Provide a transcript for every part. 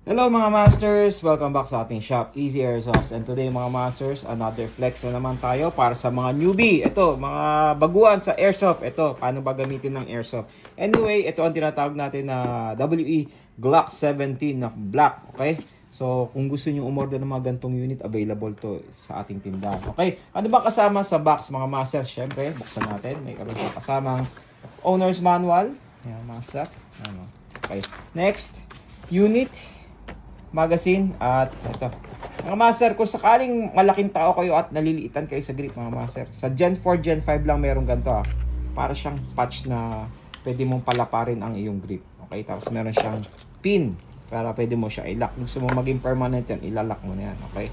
Hello mga masters! Welcome back sa ating shop, Easy Airsoft. And today mga masters, another flex na naman tayo para sa mga newbie. Ito, mga baguhan sa airsoft. Ito, paano ba gamitin ng airsoft. Anyway, ito ang tinatawag natin na WE Glock 17 na black. Okay? So, kung gusto nyo umorder ng mga gantong unit, available to sa ating tindahan. Okay? Ano ba kasama sa box mga masters? Syempre, buksan natin. May karoon sa kasamang owner's manual. Ayan, master. Ano. Okay. Next, unit, magazine, at ito. Mga master, kung sakaling malaking tao kayo at naliliitan kayo sa grip mga master, sa Gen 4, Gen 5 lang meron ganito Para siyang patch na pwede mong palaparin ang iyong grip. Okay? Tapos meron siyang pin para pwede mo siya i-lock. Gusto mo maging permanent yan, ilalock mo na yan. Okay?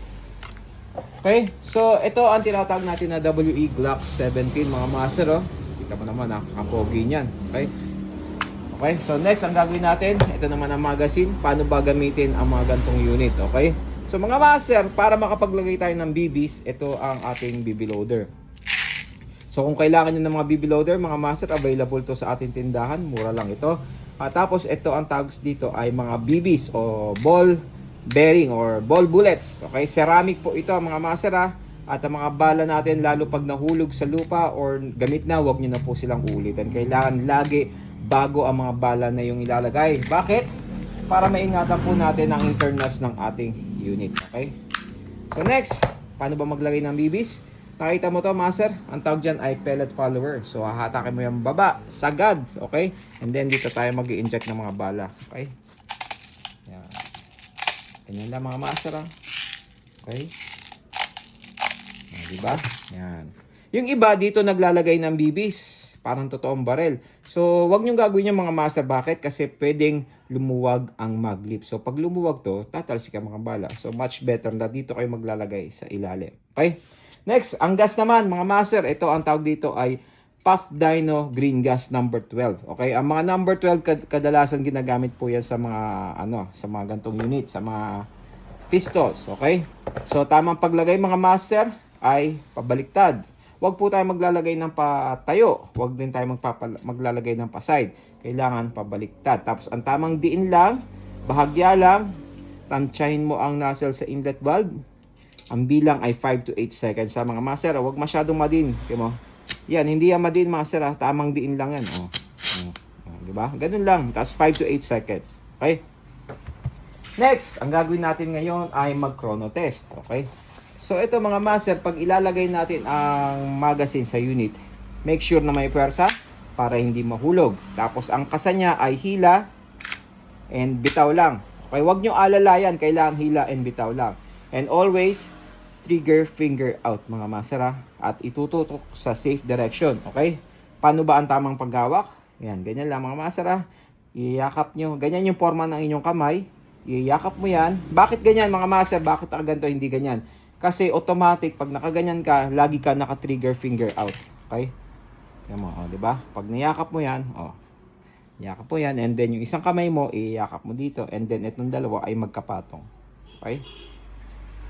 Okay? So, ito ang tinatawag natin na WE Glock 17 mga master. Kita mo naman ang pogi niyan. Okay? Okay, so next ang gagawin natin, ito naman ang magazine, paano ba gamitin ang mga gantong unit, okay? So mga master, para makapaglagay tayo ng BBs, ito ang ating BB loader. So kung kailangan nyo ng mga BB loader, mga master, available to sa ating tindahan, mura lang ito. Tapos ito ang tags dito ay mga BBs o ball bearing or ball bullets, okay? Ceramic po ito mga master At ang mga bala natin, lalo pag nahulog sa lupa or gamit na, huwag nyo na po silang ulitin. Kailangan lagi bago ang mga bala na yung ilalagay. Bakit? Para maingatan po natin ang internals ng ating unit. Okay? So next, paano ba maglagay ng BBs? Nakita mo to, master? Ang tawag dyan ay pellet follower. So hahatakin mo yung baba, sagad. Okay? And then dito tayo mag-i-inject ng mga bala. Okay? Yan. Ganyan lang mga master Okay? Diba? Yan. Yung iba dito naglalagay ng BBs. Parang totoong barel. So, wag nyo gagawin yung mga master. Bakit? Kasi pwedeng lumuwag ang maglip. So, pag lumuwag to, tatalsik ang mga bala. So, much better na dito kayo maglalagay sa ilalim. Okay? Next, ang gas naman, mga master. Ito, ang tawag dito ay Puff Dino Green Gas number 12. Okay? Ang mga number 12, kadalasan ginagamit po yan sa mga, sa mga gantong unit, sa mga pistols. Okay? So, tamang paglagay, mga master, ay pabaliktad. Huwag po tayo maglalagay ng patayo. Huwag din tayo maglalagay ng paside. Kailangan pabaliktad. Tapos ang tamang diin lang, bahagya lang, tansyahin mo ang nozzle sa inlet valve. Ang bilang ay 5 to 8 seconds sa mga master. Huwag masyadong madin. Yan, hindi yan madin master. Tamang diin lang yan. Diba? Ganun lang. Tapos 5 to 8 seconds. Okay? Next, ang gagawin natin ngayon ay mag-chrono test. Okay? So ito mga master, pag ilalagay natin ang magazine sa unit, make sure na may pwersa para hindi mahulog. Tapos ang kasa niya ay hila and bitaw lang. Okay, huwag nyo alalayan, kailangan hila and bitaw lang. And always trigger finger out mga master at itututok sa safe direction. Okay? Paano ba ang tamang paghawak? Yan, ganyan lang mga master Iyakap nyo, ganyan yung forma ng inyong kamay. Iyakap mo yan. Bakit ganyan mga master? Bakit ganito hindi ganyan? Kasi automatic, pag nakaganyan ka, lagi ka naka-trigger finger out. Okay? Yan mo, di ba? Pag niyakap mo yan, yakap mo yan, and then yung isang kamay mo, iyakap mo dito, and then itong dalawa ay magkapatong. Okay?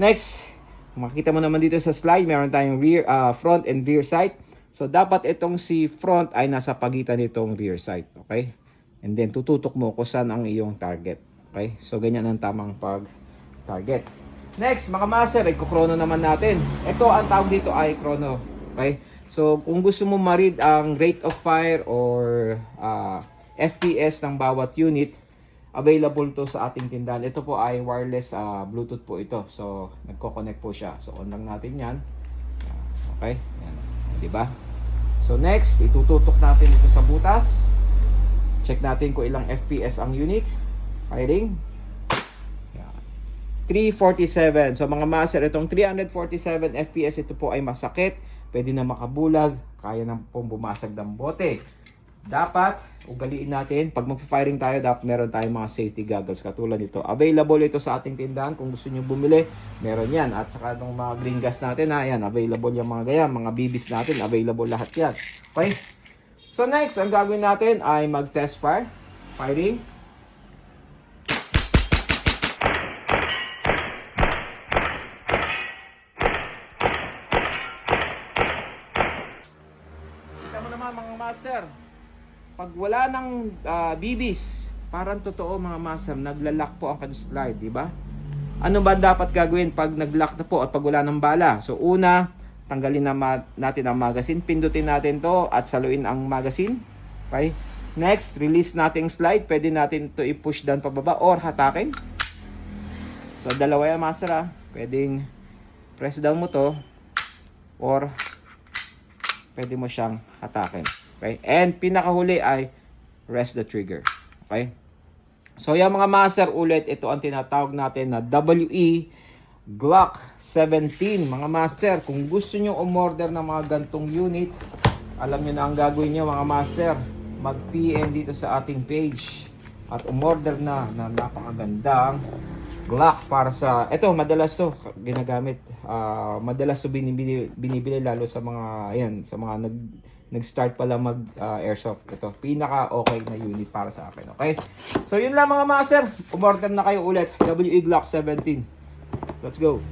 Next, makikita mo naman dito sa slide, meron tayong front and rear sight. So, dapat itong si front ay nasa pagitan nitong rear sight. Okay? And then, tututok mo kung saan ang iyong target. Okay? So, ganyan ang tamang pag-target. Next, mga master, i-chrono naman natin. Ito, ang tawag dito ay chrono. Okay? So, kung gusto mo ma-read ang rate of fire or FPS ng bawat unit, available to sa ating tindahan. Ito po ay wireless Bluetooth po ito. So, nagko-connect po siya. So, on lang natin yan. Okay? Yan. Diba? So, next, itututok natin ito sa butas. Check natin kung ilang FPS ang unit. Firing. 347. So mga master, itong 347 FPS, ito po ay masakit. Pwede na makabulag. Kaya na pong bumasag ng bote. Dapat, ugaliin natin, pag mag-firing tayo, dapat meron tayong mga safety goggles katulad nito. Available ito sa ating tindahan. Kung gusto nyo bumili, meron yan. At saka itong mga green gas natin, yan, available yung mga ganyan. Mga BBs natin, available lahat yan. Okay? So next, ang gagawin natin ay mag-test fire. Firing. Mga master, pag wala ng BBs, Parang totoo mga master, naglalak po ang kanyang slide, di ba? Ano ba dapat gagawin pag nag-lock na po at pag wala ng bala? So una, tanggalin natin ang magazine, pindutin natin to at saluin ang magazine. Okay? Next, release natin slide. Pwede natin to i-push down pababa or hatakin. So dalawa yan master ha. Pwedeng press down mo to or pwede mo siyang hatakin. Okay? And pinakahuli ay rest the trigger. Okay? So yung mga master, ulit, ito ang tinatawag natin na WE Glock 17. Mga master, kung gusto nyo umorder ng mga gantong unit, alam nyo na ang gagawin nyo mga master. Mag-PM dito sa ating page at umorder na napakagandang Glock para sa... Ito, madalas to ginagamit. Madalas to binibili lalo sa mga, ayan, sa mga nag-start pa lang mag-airsoft. Ito, pinaka okay na unit para sa akin. Okay? So, yun lang mga master. Umorder na kayo ulit. WE Glock 17. Let's go.